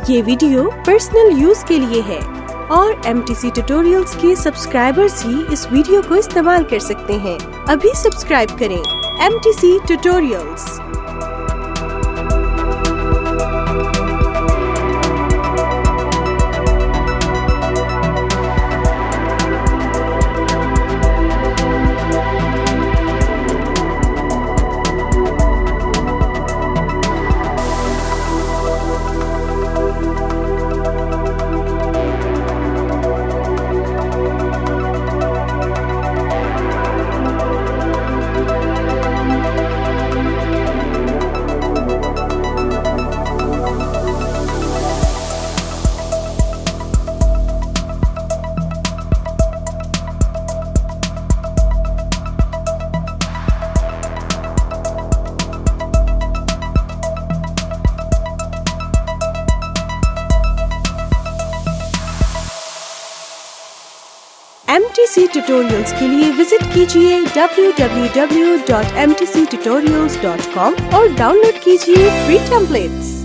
ये video personal use के लिए है और MTC ट्यूटोरियल्स के सब्सक्राइबर्स ही इस वीडियो को इस्तेमाल कर सकते हैं। अभी सब्सक्राइब करें MTC ट्यूटोरियल्स। MTC ट्यूटोरियल्स के लिए विजिट कीजिए www.mtctutorials.com और डाउनलोड कीजिए फ्री टेम्पलेट्स।